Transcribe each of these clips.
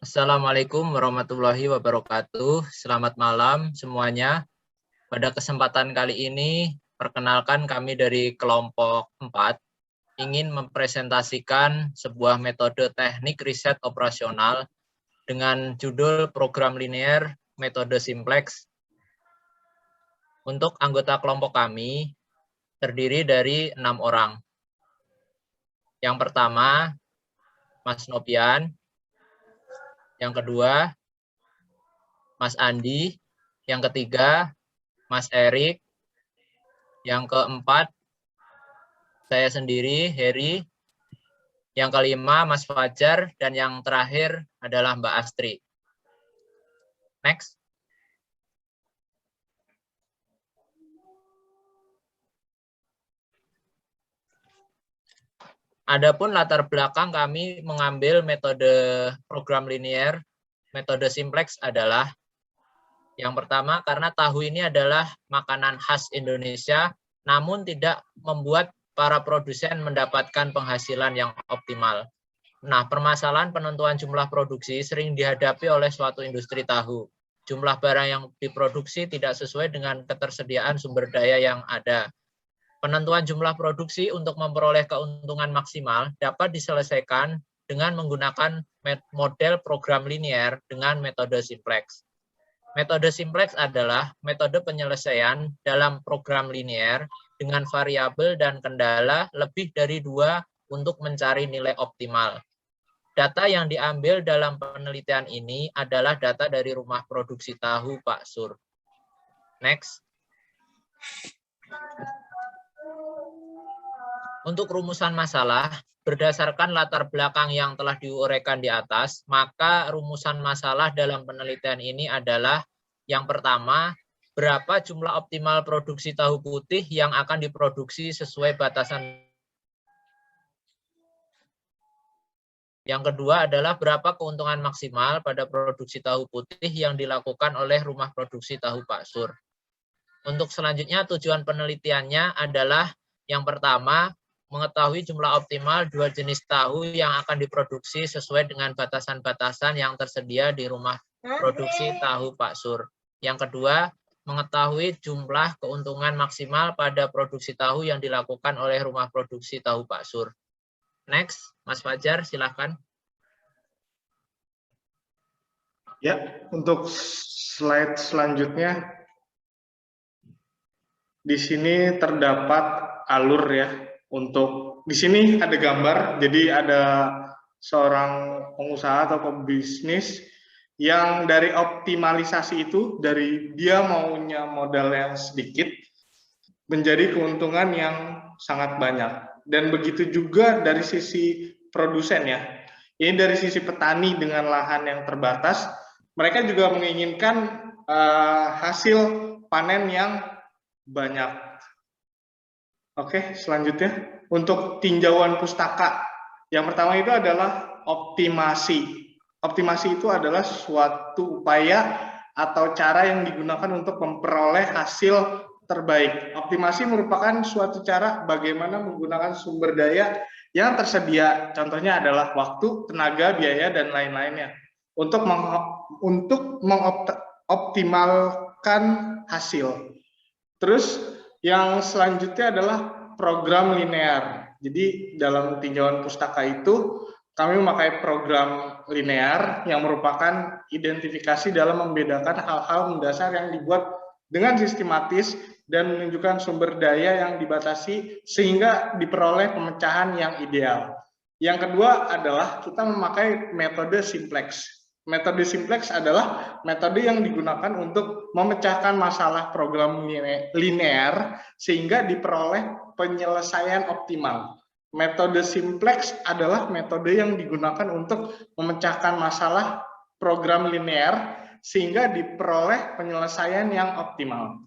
Assalamualaikum warahmatullahi wabarakatuh. Selamat malam semuanya. Pada kesempatan kali ini, perkenalkan kami dari kelompok 4 ingin mempresentasikan sebuah metode teknik riset operasional dengan judul program linear metode simplex. Untuk anggota kelompok kami terdiri dari 6 orang. Yang pertama, Mas Nopian. Yang kedua, Mas Andi. Yang ketiga, Mas Erik. Yang keempat, saya sendiri, Heri. Yang kelima, Mas Fajar. Dan yang terakhir adalah Mbak Astri. Next. Adapun latar belakang kami mengambil metode program linear, metode simplex adalah yang pertama karena tahu ini adalah makanan khas Indonesia, namun tidak membuat para produsen mendapatkan penghasilan yang optimal. Nah, permasalahan penentuan jumlah produksi sering dihadapi oleh suatu industri tahu. Jumlah barang yang diproduksi tidak sesuai dengan ketersediaan sumber daya yang ada. Penentuan jumlah produksi untuk memperoleh keuntungan maksimal dapat diselesaikan dengan menggunakan model program linear dengan metode simplex. Metode simplex adalah metode penyelesaian dalam program linear dengan variabel dan kendala lebih dari 2 untuk mencari nilai optimal. Data yang diambil dalam penelitian ini adalah data dari rumah produksi tahu Pak Sur. Next. Untuk rumusan masalah, berdasarkan latar belakang yang telah diuraikan di atas, maka rumusan masalah dalam penelitian ini adalah yang pertama, berapa jumlah optimal produksi tahu putih yang akan diproduksi sesuai batasan. Yang kedua adalah berapa keuntungan maksimal pada produksi tahu putih yang dilakukan oleh rumah produksi tahu Pak Sur. Untuk selanjutnya tujuan penelitiannya adalah yang pertama, mengetahui jumlah optimal 2 jenis tahu yang akan diproduksi sesuai dengan batasan-batasan yang tersedia di rumah produksi tahu Pak Sur. Yang kedua, mengetahui jumlah keuntungan maksimal pada produksi tahu yang dilakukan oleh rumah produksi tahu Pak Sur. Next, Mas Fajar, silakan. Ya, untuk slide selanjutnya, di sini terdapat alur ya. Untuk di sini ada gambar, jadi ada seorang pengusaha atau pebisnis yang dari optimalisasi itu, dari dia maunya modal yang sedikit, menjadi keuntungan yang sangat banyak. Dan begitu juga dari sisi produsen ya. Ini dari sisi petani dengan lahan yang terbatas, mereka juga menginginkan hasil panen yang banyak. Oke, selanjutnya untuk tinjauan pustaka. Yang pertama itu adalah optimasi. Optimasi itu adalah suatu upaya atau cara yang digunakan untuk memperoleh hasil terbaik. Optimasi merupakan suatu cara bagaimana menggunakan sumber daya yang tersedia. Contohnya adalah waktu, tenaga, biaya, dan lain-lainnya untuk mengoptimalkan hasil. Terus yang selanjutnya adalah program linear. Jadi dalam tinjauan pustaka itu kami memakai program linear yang merupakan identifikasi dalam membedakan hal-hal mendasar yang dibuat dengan sistematis dan menunjukkan sumber daya yang dibatasi sehingga diperoleh pemecahan yang ideal. Yang kedua adalah kita memakai metode simplex. Metode simplex adalah metode yang digunakan untuk memecahkan masalah program linear sehingga diperoleh penyelesaian optimal. Metode simplex adalah metode yang digunakan untuk memecahkan masalah program linear sehingga diperoleh penyelesaian yang optimal.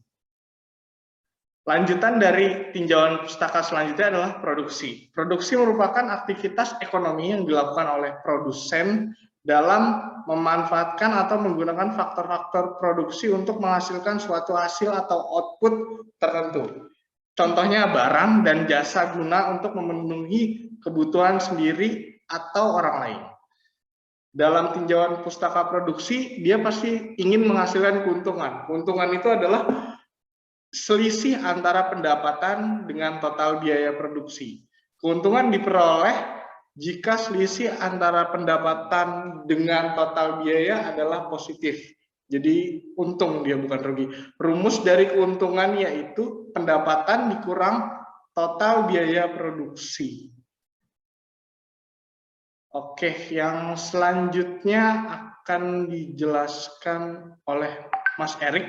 Lanjutan dari tinjauan pustaka selanjutnya adalah produksi. Produksi merupakan aktivitas ekonomi yang dilakukan oleh produsen dalam memanfaatkan atau menggunakan faktor-faktor produksi untuk menghasilkan suatu hasil atau output tertentu. Contohnya barang dan jasa guna untuk memenuhi kebutuhan sendiri atau orang lain. dalam tinjauan pustaka produksi, dia pasti ingin menghasilkan keuntungan. Keuntungan itu adalah selisih antara pendapatan dengan total biaya produksi. Keuntungan diperoleh jika selisih antara pendapatan dengan total biaya adalah positif. Jadi untung dia, bukan rugi. Rumus dari keuntungan yaitu pendapatan dikurang total biaya produksi. Oke, yang selanjutnya akan dijelaskan oleh Mas Erik.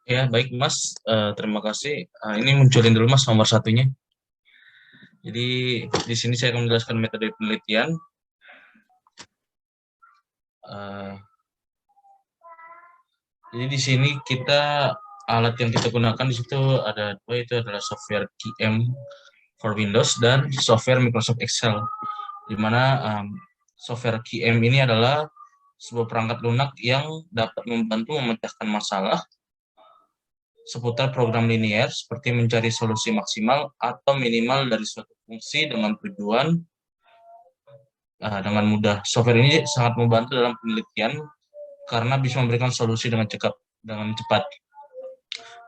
Ya, baik Mas. Terima kasih. Ini munculin dulu Mas nomor satunya. Jadi di sini saya akan menjelaskan metode penelitian. Jadi di sini alat yang kita gunakan di situ ada dua, itu adalah software QM for Windows dan software Microsoft Excel. Di mana software QM ini adalah sebuah perangkat lunak yang dapat membantu memecahkan masalah seputar program linear seperti mencari solusi maksimal atau minimal dari suatu fungsi dengan tujuan dengan mudah. Software ini sangat membantu dalam penelitian karena bisa memberikan solusi dengan cepat.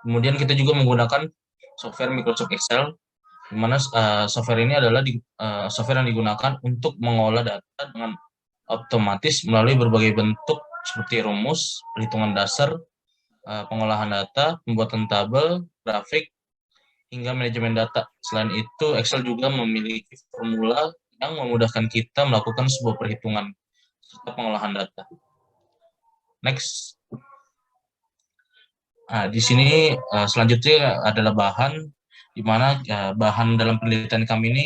Kemudian kita juga menggunakan software Microsoft Excel, di mana software ini adalah software yang digunakan untuk mengolah data dengan otomatis melalui berbagai bentuk seperti rumus, perhitungan dasar, pengolahan data, pembuatan tabel, grafik, hingga manajemen data. Selain itu, Excel juga memiliki formula yang memudahkan kita melakukan sebuah perhitungan serta pengolahan data. Next. Nah, di sini selanjutnya adalah bahan, di mana bahan dalam penelitian kami ini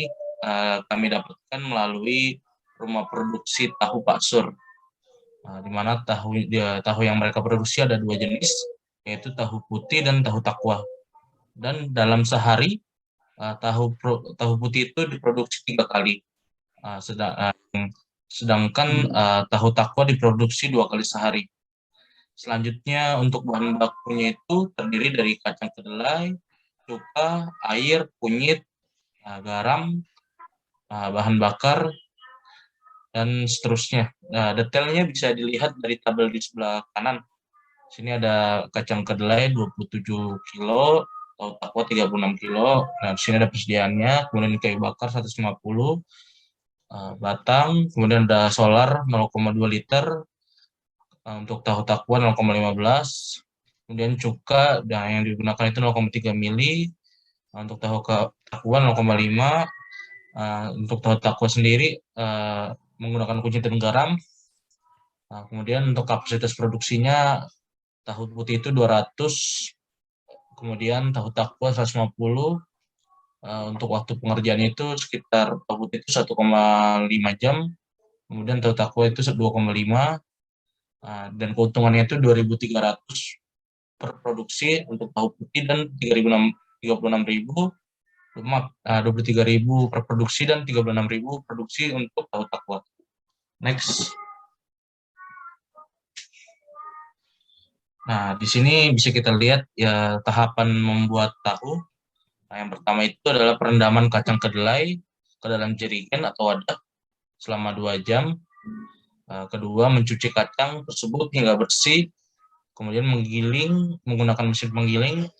kami dapatkan melalui rumah produksi tahu Pak Sur. Di mana tahu yang mereka produksi ada dua jenis, yaitu tahu putih dan tahu takwa. Dan dalam sehari tahu putih itu diproduksi 3 kali, sedangkan tahu takwa diproduksi 2 kali sehari. Selanjutnya untuk bahan bakunya itu terdiri dari kacang kedelai, cuka, air, kunyit, garam, bahan bakar, dan seterusnya. Detailnya bisa dilihat dari tabel di sebelah kanan. Sini ada kacang kedelai 27 kilo, tahu takwa 36 kilo. Nah, di sini ada persediaannya, kemudian kayu bakar 150 batang, kemudian ada solar 0,2 liter, untuk tahu takwa 0,15, kemudian cuka yang digunakan itu 0,3 mili, untuk tahu takwa 0,5, untuk tahu takwa sendiri menggunakan kunyit dan garam. Kemudian untuk kapasitas produksinya tahu putih itu 200, kemudian tahu takwa 150. Untuk waktu pengerjaan itu sekitar tahu putih itu 1,5 jam, kemudian tahu takwa itu 2,5, dan keuntungannya itu 2.300 per produksi untuk tahu putih dan 23.000 per produksi dan 36.000 produksi untuk tahu takwa. Next. Nah, di sini bisa kita lihat ya tahapan membuat tahu. Nah, yang pertama itu adalah perendaman kacang kedelai ke dalam jerigen atau wadah selama 2 jam. Kedua, mencuci kacang tersebut hingga bersih. Kemudian menggiling menggunakan mesin penggiling.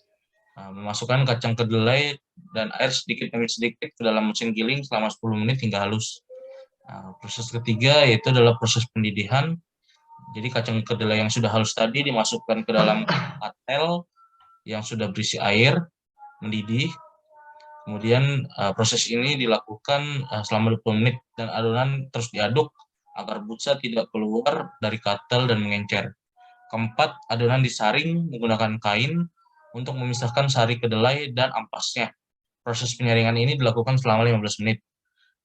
Memasukkan kacang kedelai dan air sedikit demi sedikit ke dalam mesin giling selama 10 menit hingga halus. Proses ketiga yaitu adalah proses pendidihan. Jadi kacang kedelai yang sudah halus tadi dimasukkan ke dalam katel yang sudah berisi air, mendidih. Kemudian proses ini dilakukan selama 20 menit dan adonan terus diaduk agar busa tidak keluar dari katel dan mengencer. Keempat, adonan disaring menggunakan kain untuk memisahkan sari kedelai dan ampasnya. Proses penyaringan ini dilakukan selama 15 menit.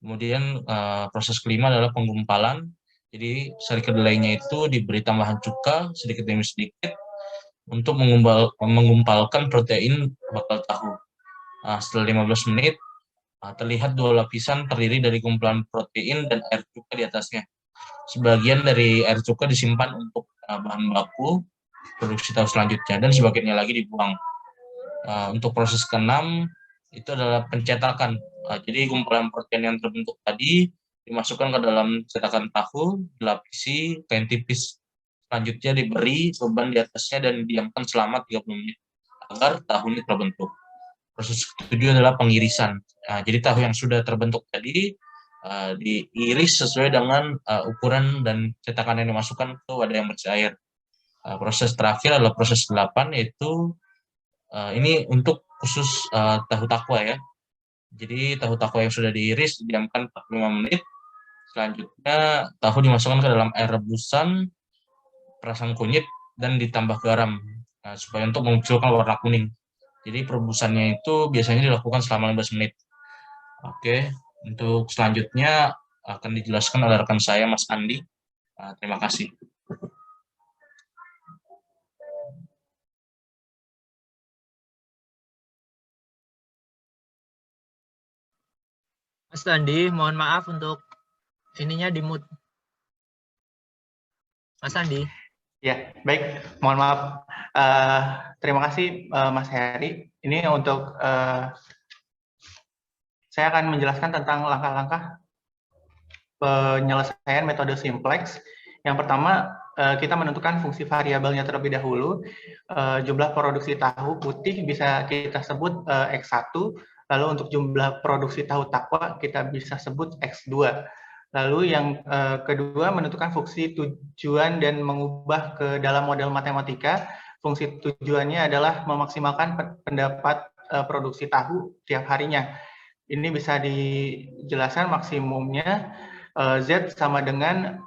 Kemudian proses kelima adalah penggumpalan. Jadi sari kedelainya itu diberi tambahan cuka sedikit demi sedikit untuk menggumpalkan protein bakal tahu. Setelah 15 menit, terlihat 2 lapisan terdiri dari kumpulan protein dan air cuka di atasnya. Sebagian dari air cuka disimpan untuk bahan baku produksi tahu selanjutnya dan sebagiannya lagi dibuang. Untuk proses ke-6 itu adalah pencetakan. Jadi kumpulan protein yang terbentuk tadi dimasukkan ke dalam cetakan tahu, dilapisi kain tipis. Selanjutnya diberi beban di atasnya dan didiamkan selama 30 menit agar tahu ini terbentuk. Proses kedua adalah pengirisan. Nah, jadi tahu yang sudah terbentuk tadi diiris sesuai dengan ukuran dan cetakan yang dimasukkan ke wadah yang bercair. Proses terakhir adalah proses 8, yaitu ini untuk khusus tahu takwa ya. Jadi tahu takwa yang sudah diiris didiamkan 45 menit. Selanjutnya tahu dimasukkan ke dalam air rebusan, perasan kunyit, dan ditambah garam supaya untuk memunculkan warna kuning. Jadi perebusannya itu biasanya dilakukan selama 15 menit. Oke, untuk selanjutnya akan dijelaskan oleh rekan saya, Mas Andi. Terima kasih. Mas Andi, mohon maaf untuk ininya di-mute. Mas Andi. Ya, baik. Mohon maaf. Terima kasih Mas Heri. Ini untuk saya akan menjelaskan tentang langkah-langkah penyelesaian metode simplex. Yang pertama, kita menentukan fungsi variabelnya terlebih dahulu. Jumlah produksi tahu putih bisa kita sebut X1. Lalu untuk jumlah produksi tahu takwa kita bisa sebut X2. Lalu yang kedua, menentukan fungsi tujuan dan mengubah ke dalam model matematika. Fungsi tujuannya adalah memaksimalkan pendapat produksi tahu tiap harinya. Ini bisa dijelaskan maksimumnya Z sama dengan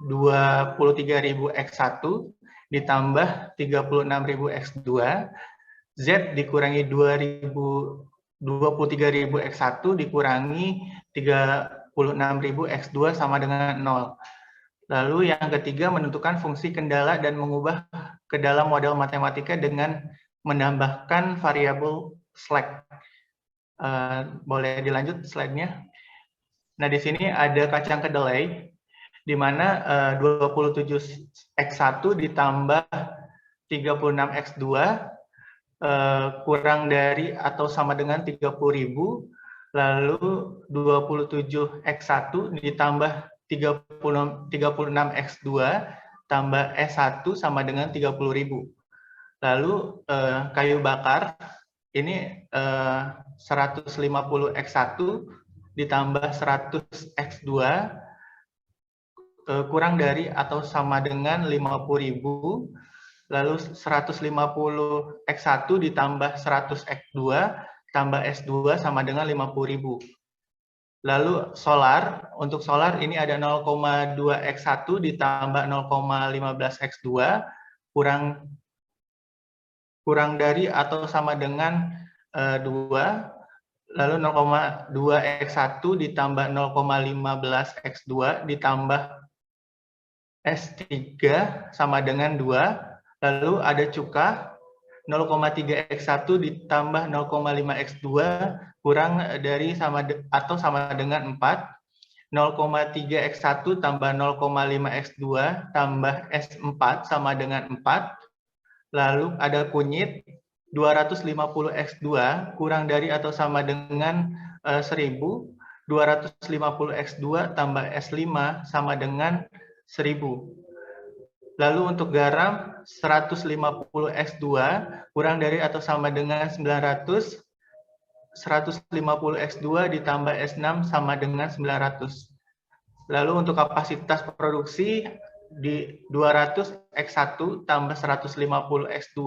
23.000 X1 ditambah 36.000 X2. Z dikurangi 23.000 X1 dikurangi 36.000 X2 sama dengan 0. Lalu yang ketiga, menentukan fungsi kendala dan mengubah ke dalam model matematika dengan menambahkan variabel slack. Boleh dilanjut slide-nya. Nah, di sini ada kacang kedelai, di mana 27 X1 ditambah 36 X2 kurang dari atau sama dengan 30.000. Lalu 27 X1 ditambah 36 X2 tambah S1 sama dengan 30.000. Lalu kayu bakar ini 150 X1 ditambah 100 X2 kurang dari atau sama dengan 50.000. Lalu 150 X1 ditambah 100 X2 tambah S2 sama dengan 50.000. Lalu solar, untuk solar ini ada 0,2 X1 ditambah 0,15 X2 kurang dari atau sama dengan 2. Lalu 0,2 X1 ditambah 0,15 X2 ditambah S3 sama dengan 2. Lalu ada cuka 0,3 X1 ditambah 0,5 X2 kurang dari atau sama dengan 4. 0,3 X1 tambah 0,5 X2 tambah S4 sama dengan 4. Lalu ada kunyit 250 X2 kurang dari atau sama dengan 1000. 250 X2 tambah S5 sama dengan 1000. Lalu untuk garam 150 X2 kurang dari atau sama dengan 900. 150 X2 ditambah S6 sama dengan 900. Lalu untuk kapasitas produksi di 200 X1 tambah 150 X2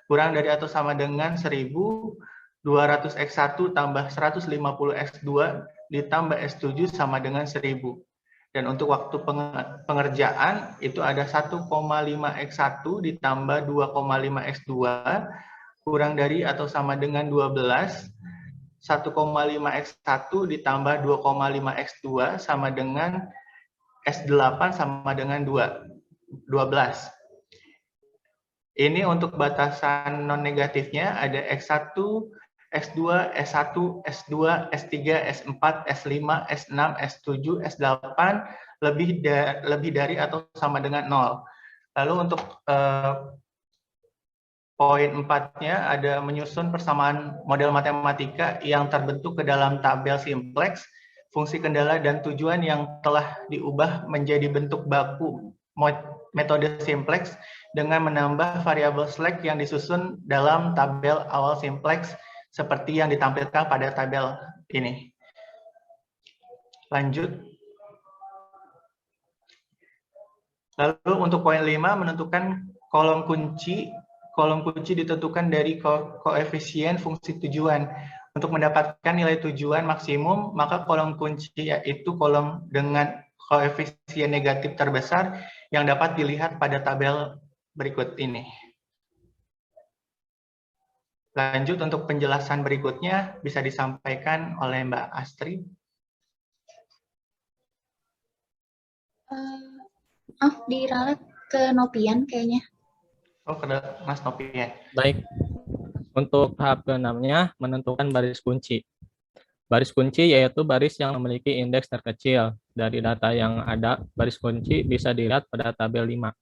kurang dari atau sama dengan 1000. 200 X1 tambah 150 X2 ditambah S7 sama dengan 1000. Dan untuk waktu pengerjaan itu ada 1,5 X1 ditambah 2,5 X2 kurang dari atau sama dengan 12. 1,5 X1 ditambah 2,5 X2 sama dengan S8 sama dengan 12. Ini untuk batasan non negatifnya ada X1, S2, S1, S2, S3, S4, S5, S6, S7, S8 lebih dari atau sama dengan 0. Lalu untuk poin 4-nya ada menyusun persamaan model matematika yang terbentuk ke dalam tabel simplex. fungsi kendala dan tujuan yang telah diubah menjadi bentuk baku metode simplex dengan menambah variabel slack yang disusun dalam tabel awal simplex seperti yang ditampilkan pada tabel ini. Lanjut. Lalu untuk poin 5 menentukan kolom kunci. Kolom kunci ditentukan dari koefisien fungsi tujuan. Untuk mendapatkan nilai tujuan maksimum, maka kolom kunci yaitu kolom dengan koefisien negatif terbesar yang dapat dilihat pada tabel berikut ini. Lanjut untuk penjelasan berikutnya bisa disampaikan oleh Mbak Astrid. Diralat ke Nopian kayaknya. Oh, ke Mas Nopian. Baik. Untuk tahap ke-6-nya menentukan baris kunci. Baris kunci yaitu baris yang memiliki indeks terkecil. Dari data yang ada, baris kunci bisa dilihat pada tabel 5.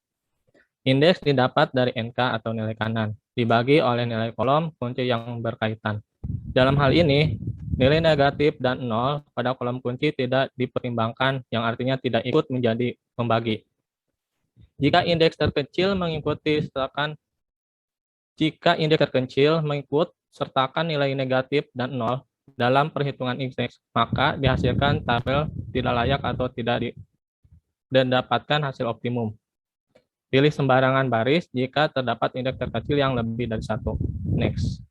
Indeks didapat dari NK atau nilai kanan, dibagi oleh nilai kolom kunci yang berkaitan. Dalam hal ini, nilai negatif dan 0 pada kolom kunci tidak dipertimbangkan, yang artinya tidak ikut menjadi pembagi. Jika indeks terkecil mengikuti sertakan nilai negatif dan 0 dalam perhitungan indeks, maka dihasilkan tabel tidak layak atau tidak dapatkan hasil optimum. Pilih sembarangan baris jika terdapat indeks terkecil yang lebih dari 1. Next.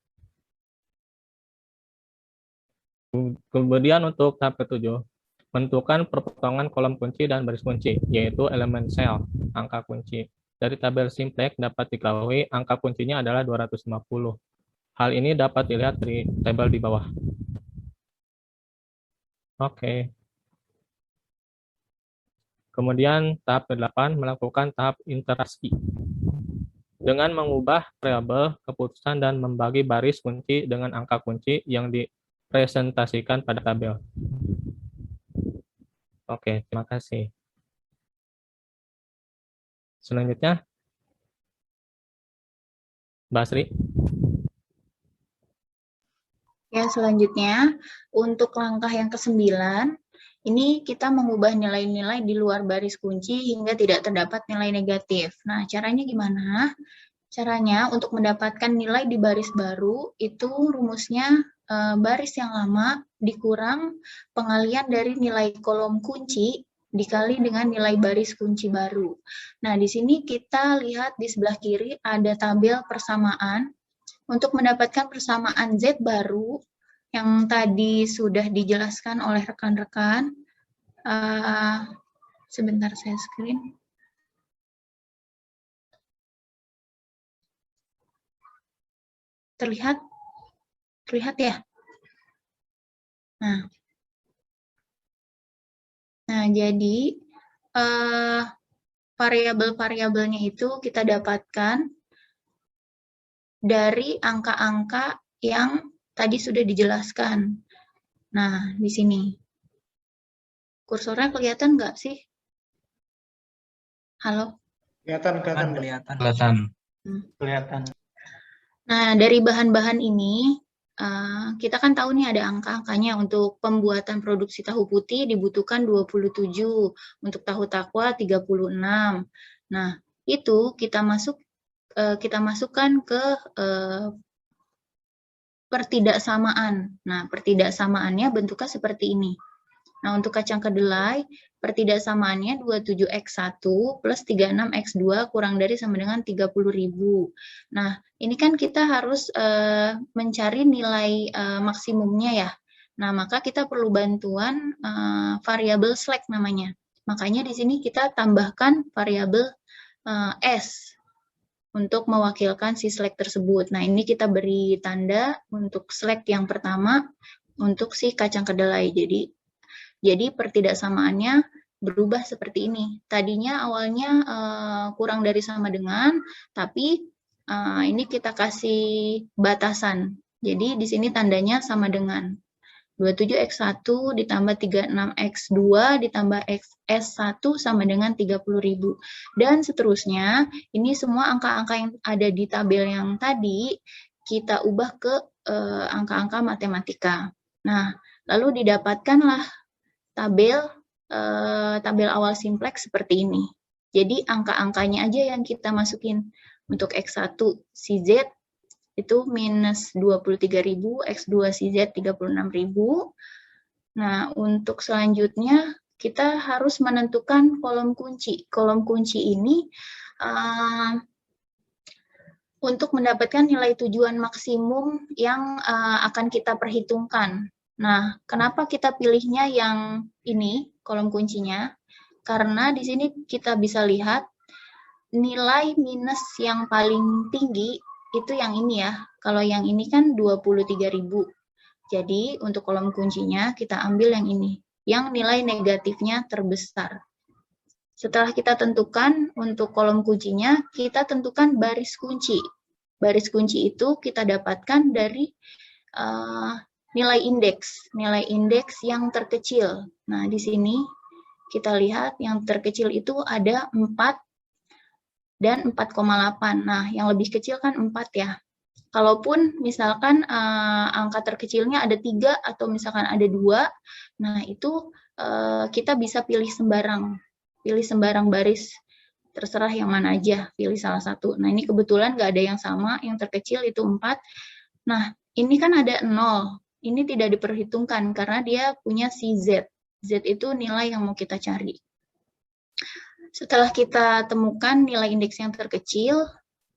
Kemudian untuk tahap ke-7, menentukan perpotongan kolom kunci dan baris kunci, yaitu elemen sel, angka kunci. Dari tabel simplex dapat diketahui angka kuncinya adalah 250. Hal ini dapat dilihat dari tabel di bawah. Oke. Kemudian tahap ke-8 melakukan tahap interaksi. Dengan mengubah variabel keputusan dan membagi baris kunci dengan angka kunci yang dipresentasikan pada tabel. Oke, terima kasih. Selanjutnya, Mbak Sri. Ya, selanjutnya untuk langkah yang ke-9, ini kita mengubah nilai-nilai di luar baris kunci hingga tidak terdapat nilai negatif. Nah, caranya gimana? Caranya untuk mendapatkan nilai di baris baru, itu rumusnya baris yang lama dikurang pengalian dari nilai kolom kunci dikali dengan nilai baris kunci baru. Nah, di sini kita lihat di sebelah kiri ada tabel persamaan. Untuk mendapatkan persamaan Z baru yang tadi sudah dijelaskan oleh rekan-rekan, sebentar saya screen. Terlihat ya? Nah, jadi variabel-variabelnya itu kita dapatkan dari angka-angka yang tadi sudah dijelaskan. Nah, di sini. Kursornya kelihatan nggak sih? Halo? Kelihatan. Nah, dari bahan-bahan ini, kita kan tahu nih ada angka-angkanya. Untuk pembuatan produksi tahu putih dibutuhkan 27, untuk tahu takwa 36. Nah, itu kita masukkan ke pertidaksamaan. Nah, pertidaksamaannya bentuknya seperti ini. Nah, untuk kacang kedelai, pertidaksamaannya 27X1 plus 36X2 kurang dari sama dengan 30.000. Nah, ini kan kita harus mencari nilai maksimumnya ya. Nah, maka kita perlu bantuan variabel slack namanya. Makanya di sini kita tambahkan variabel S untuk mewakilkan si slack tersebut. Nah, ini kita beri tanda untuk slack yang pertama untuk si kacang kedelai. Jadi pertidaksamaannya berubah seperti ini. Tadinya awalnya kurang dari sama dengan, tapi ini kita kasih batasan. Jadi di sini tandanya sama dengan 27X1 ditambah 36X2 ditambah S1 sama dengan 30.000. Dan seterusnya, ini semua angka-angka yang ada di tabel yang tadi, kita ubah ke angka-angka matematika. Nah, lalu didapatkanlah tabel awal simplex seperti ini. Jadi angka-angkanya aja yang kita masukin. Untuk X1 CZ itu minus 23.000, X2 CZ 36.000. Nah, untuk selanjutnya kita harus menentukan kolom kunci. Kolom kunci ini untuk mendapatkan nilai tujuan maksimum yang akan kita perhitungkan. Nah, kenapa kita pilihnya yang ini, kolom kuncinya? Karena di sini kita bisa lihat nilai minus yang paling tinggi itu yang ini ya. Kalau yang ini kan 23.000. Jadi, untuk kolom kuncinya kita ambil yang ini, yang nilai negatifnya terbesar. Setelah kita tentukan untuk kolom kuncinya, kita tentukan baris kunci. Baris kunci itu kita dapatkan dari nilai indeks yang terkecil. Nah, di sini kita lihat yang terkecil itu ada 4 dan 4,8. Nah, yang lebih kecil kan 4 ya. Kalaupun misalkan angka terkecilnya ada 3 atau misalkan ada 2, nah itu kita bisa pilih sembarang baris, terserah yang mana aja, pilih salah satu. Nah, ini kebetulan nggak ada yang sama, yang terkecil itu 4. Nah, ini kan ada 0, ini tidak diperhitungkan karena dia punya CZ. Z itu nilai yang mau kita cari. Setelah kita temukan nilai indeks yang terkecil,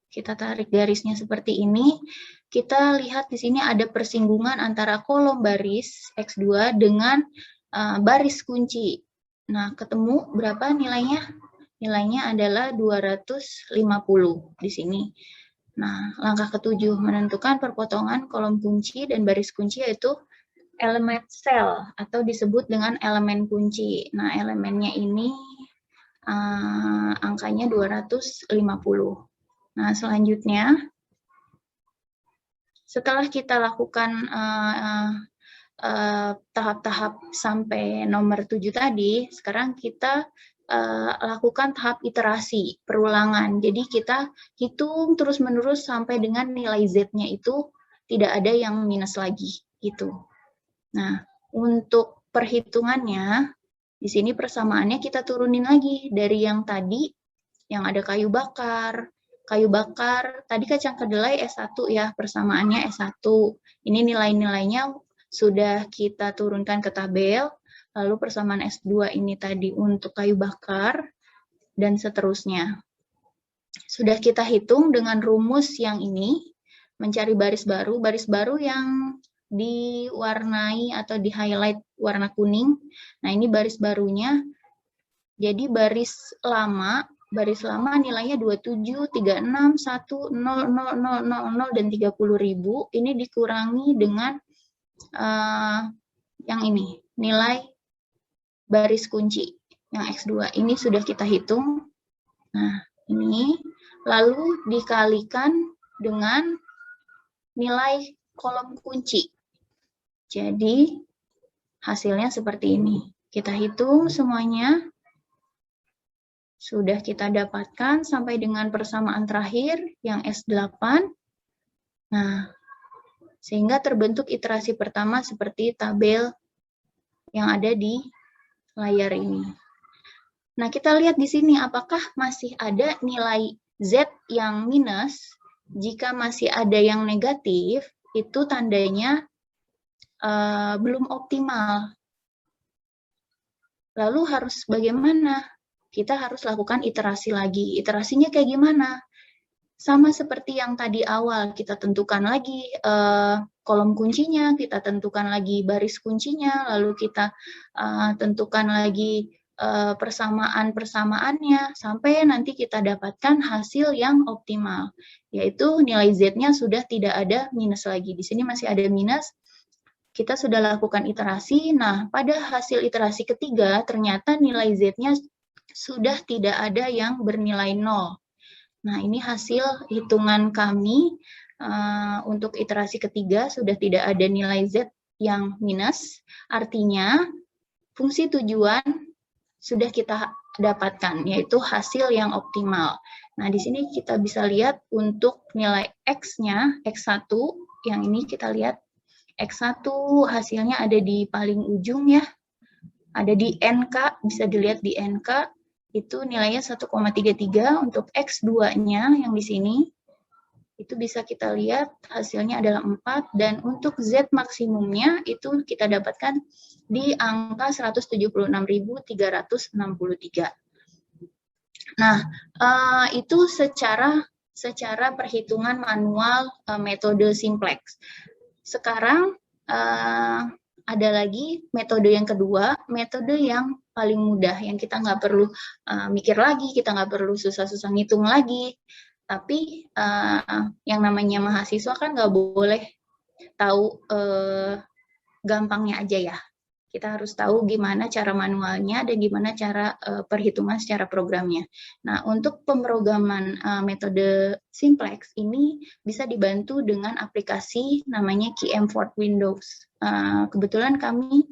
kita tarik garisnya seperti ini, kita lihat di sini ada persinggungan antara kolom baris X2 dengan baris kunci. Nah, ketemu berapa nilainya? Nilainya adalah 250 di sini. Nah, langkah ke-7 menentukan perpotongan kolom kunci dan baris kunci yaitu elemen sel atau disebut dengan elemen kunci. Nah, elemennya ini angkanya 250. Nah, selanjutnya setelah kita lakukan tahap-tahap sampai nomor 7 tadi, sekarang kita lakukan tahap iterasi, perulangan. Jadi kita hitung terus-menerus sampai dengan nilai Z-nya itu tidak ada yang minus lagi, gitu. Nah, untuk perhitungannya, di sini persamaannya kita turunin lagi dari yang tadi, yang ada kayu bakar, tadi kacang kedelai S1 ya, persamaannya S1. Ini nilai-nilainya sudah kita turunkan ke tabel, lalu persamaan S2 ini tadi untuk kayu bakar, dan seterusnya. Sudah kita hitung dengan rumus yang ini, mencari baris baru yang diwarnai atau di-highlight warna kuning. Nah, ini baris barunya. Jadi baris lama nilainya 27, 36, 1, 0, 0, 0, 0, 0, dan 30.000. Ini dikurangi dengan yang ini, nilai baris kunci yang X2. Ini sudah kita hitung. Nah, ini lalu dikalikan dengan nilai kolom kunci. Jadi, hasilnya seperti ini. Kita hitung semuanya. Sudah kita dapatkan sampai dengan persamaan terakhir yang S8. Nah, sehingga terbentuk iterasi pertama seperti tabel yang ada di layar ini. Nah, kita lihat di sini apakah masih ada nilai Z yang minus. Jika masih ada yang negatif, itu tandanya belum optimal. Lalu harus bagaimana? Kita harus lakukan iterasi lagi. Iterasinya kayak gimana? Sama seperti yang tadi awal, kita tentukan lagi kolom kuncinya, kita tentukan lagi baris kuncinya, lalu kita tentukan lagi persamaan-persamaannya, sampai nanti kita dapatkan hasil yang optimal, yaitu nilai Z-nya sudah tidak ada minus lagi. Di sini masih ada minus, kita sudah lakukan iterasi. Nah, pada hasil iterasi ketiga, ternyata nilai Z-nya sudah tidak ada yang bernilai 0. Nah, ini hasil hitungan kami untuk iterasi ketiga sudah tidak ada nilai Z yang minus. Artinya, fungsi tujuan sudah kita dapatkan, yaitu hasil yang optimal. Nah, di sini kita bisa lihat untuk nilai X-nya, X1, yang ini kita lihat X1 hasilnya ada di paling ujung ya, ada di NK, bisa dilihat di NK, itu nilainya 1,33, untuk X2-nya yang di sini, itu bisa kita lihat hasilnya adalah 4, dan untuk Z maksimumnya itu kita dapatkan di angka 176.363. Nah, itu secara perhitungan manual metode simplex. Sekarang ada lagi metode yang kedua, metode yang paling mudah, yang kita nggak perlu mikir lagi, kita nggak perlu susah-susah ngitung lagi. Tapi yang namanya mahasiswa kan nggak boleh tahu gampangnya aja ya. Kita harus tahu gimana cara manualnya dan gimana cara perhitungan secara programnya. Nah, untuk pemrograman metode simplex ini bisa dibantu dengan aplikasi namanya QM for Windows. Kebetulan kami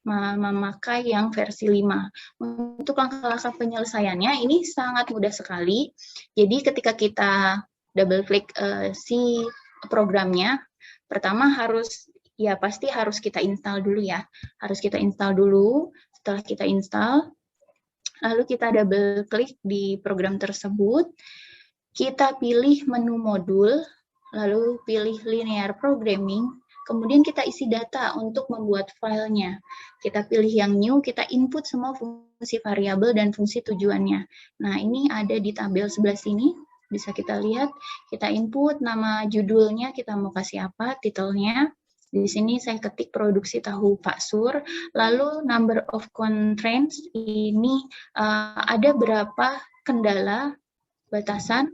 memakai yang versi 5. Untuk langkah-langkah penyelesaiannya ini sangat mudah sekali. Jadi ketika kita double klik si programnya, pertama pasti harus kita install dulu ya. Harus kita install dulu. Setelah kita install, lalu kita double klik di program tersebut. Kita pilih menu modul, lalu pilih linear programming. Kemudian kita isi data untuk membuat filenya. Kita pilih yang new, kita input semua fungsi variabel dan fungsi tujuannya. Nah, ini ada di tabel sebelah sini. Bisa kita lihat, kita input nama judulnya, kita mau kasih apa, titelnya. Di sini saya ketik produksi tahu Pak Sur, lalu number of constraints, ini ada berapa kendala, batasan.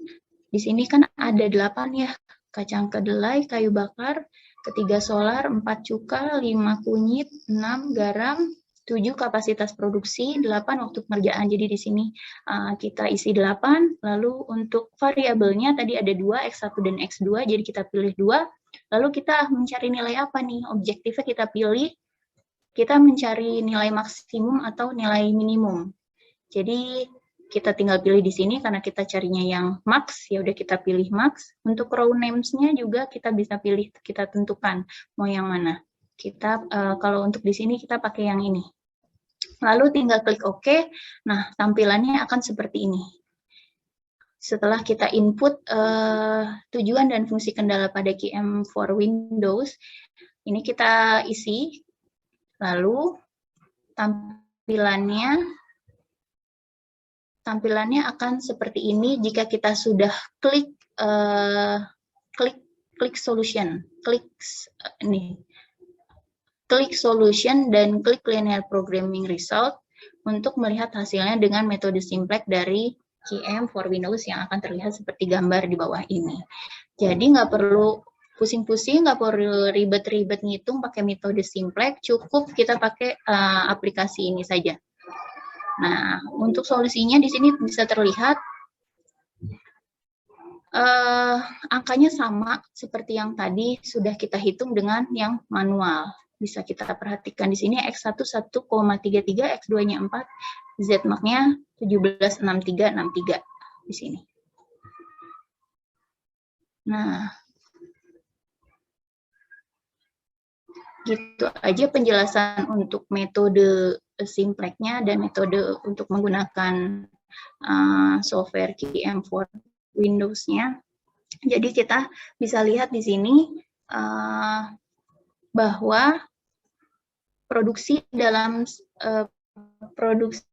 Di sini kan ada 8 ya, kacang kedelai, kayu bakar, ketiga solar, 4 cuka, 5 kunyit, 6 garam, 7 kapasitas produksi, 8 waktu pengerjaan. Jadi di sini kita isi 8, lalu untuk variabelnya tadi ada 2, X1 dan X2, jadi kita pilih 2. Lalu kita mencari nilai apa nih? Objektifnya kita pilih, kita mencari nilai maksimum atau nilai minimum. Jadi kita tinggal pilih di sini karena kita carinya yang max, ya udah kita pilih max. Untuk row names-nya juga kita bisa pilih, kita tentukan mau yang mana. Kita kalau untuk di sini kita pakai yang ini. Lalu tinggal klik OK. Nah, tampilannya akan seperti ini. Setelah kita input tujuan dan fungsi kendala pada QM for Windows, ini kita isi, lalu tampilannya akan seperti ini jika kita sudah klik solution, klik solution dan klik linear programming result untuk melihat hasilnya dengan metode simplex dari QM for Windows yang akan terlihat seperti gambar di bawah ini. Jadi nggak perlu pusing-pusing, nggak perlu ribet-ribet ngitung pakai metode simplex, cukup kita pakai aplikasi ini saja. Nah, untuk solusinya di sini bisa terlihat angkanya sama seperti yang tadi sudah kita hitung dengan yang manual. Bisa kita perhatikan di sini X1 1,33, X2-nya 4, Z-max-nya 176363 di sini. Nah, gitu aja penjelasan untuk metode simplex-nya dan metode untuk menggunakan software QM for Windows-nya. Jadi kita bisa lihat di sini bahwa produksi dalam produksi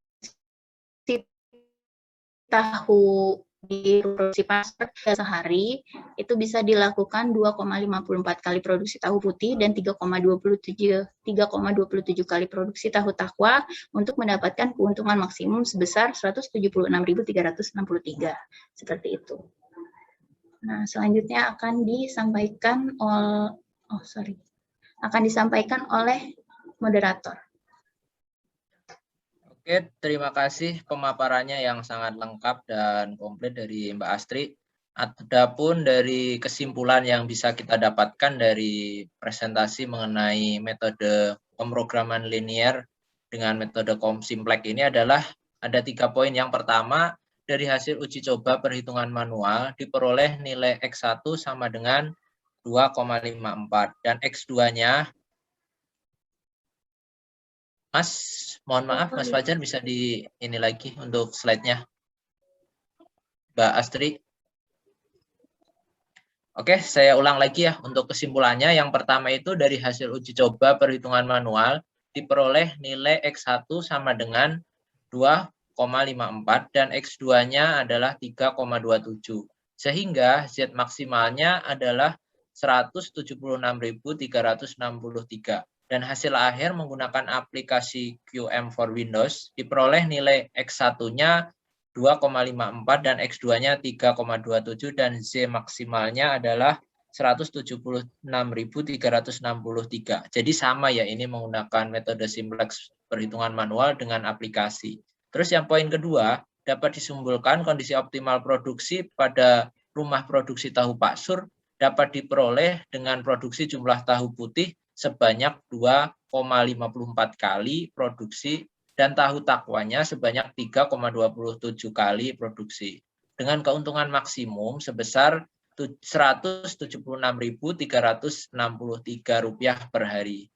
tahu di produksi pasar sehari itu bisa dilakukan 2,54 kali produksi tahu putih dan 3,27 kali produksi tahu takwa untuk mendapatkan keuntungan maksimum sebesar 176.363. Seperti itu. Nah, selanjutnya akan disampaikan oleh moderator. Oke, terima kasih pemaparannya yang sangat lengkap dan komplit dari Mbak Astri. Adapun dari kesimpulan yang bisa kita dapatkan dari presentasi mengenai metode pemrograman linear dengan metode simplex ini adalah ada 3 poin. Yang pertama, dari hasil uji coba perhitungan manual diperoleh nilai X1 sama dengan 2,54 dan X2-nya Mas, mohon maaf, Mas Fajar bisa di ini lagi untuk slide-nya. Mbak Astri. Oke, saya ulang lagi ya untuk kesimpulannya. Yang pertama itu dari hasil uji coba perhitungan manual diperoleh nilai X1 sama dengan 2,54 dan X2-nya adalah 3,27. Sehingga Z maksimalnya adalah 176.363. Dan hasil akhir menggunakan aplikasi QM for Windows diperoleh nilai X1-nya 2,54 dan X2-nya 3,27 dan Z maksimalnya adalah 176.363. Jadi sama ya, ini menggunakan metode simplex perhitungan manual dengan aplikasi. Terus yang poin kedua, dapat disimpulkan kondisi optimal produksi pada rumah produksi tahu Pak Sur dapat diperoleh dengan produksi jumlah tahu putih sebanyak 2,54 kali produksi dan tahu takwanya sebanyak 3,27 kali produksi. Dengan keuntungan maksimum sebesar Rp176.363 per hari.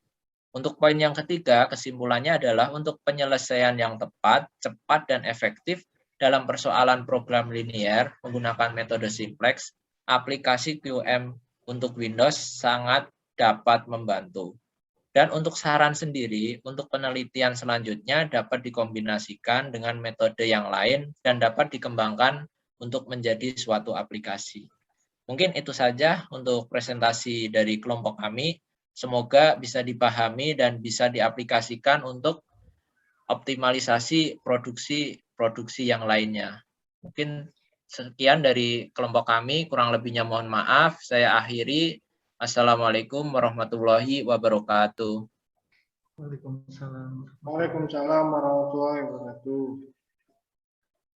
Untuk poin yang ketiga, kesimpulannya adalah untuk penyelesaian yang tepat, cepat, dan efektif dalam persoalan program linear menggunakan metode simplex, aplikasi QM untuk Windows sangat dapat membantu. Dan untuk saran sendiri, untuk penelitian selanjutnya dapat dikombinasikan dengan metode yang lain dan dapat dikembangkan untuk menjadi suatu aplikasi. Mungkin itu saja untuk presentasi dari kelompok kami. Semoga bisa dipahami dan bisa diaplikasikan untuk optimalisasi produksi yang lainnya. Mungkin sekian dari kelompok kami, kurang lebihnya mohon maaf. Saya akhiri. Assalamualaikum warahmatullahi wabarakatuh. Waalaikumsalam warahmatullahi wabarakatuh.